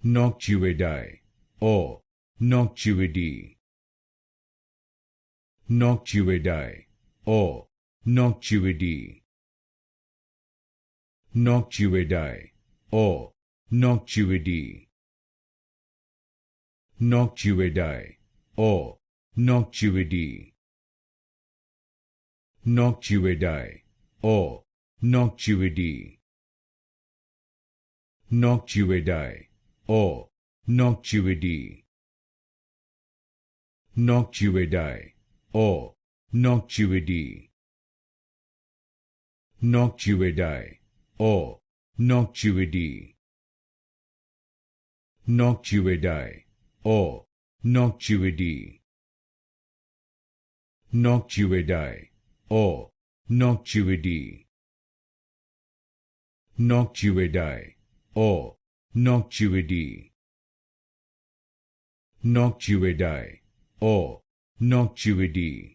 Noctuidae or Noctuidae. Noctuidae or Noctuidae. Noctuidae or Noctuidae. Noctuidae or Noctuidae. Noctuidae or Noctuidae. Noctuidae or Noctuidae. Noctuidae or Noctuidae. Noctuidae or Noctuidae. Noctuidae or Noctuidae. Noctuidae or Noctuidae. Noctuidae or Noctuidae. Noctuidae or Noctuidae.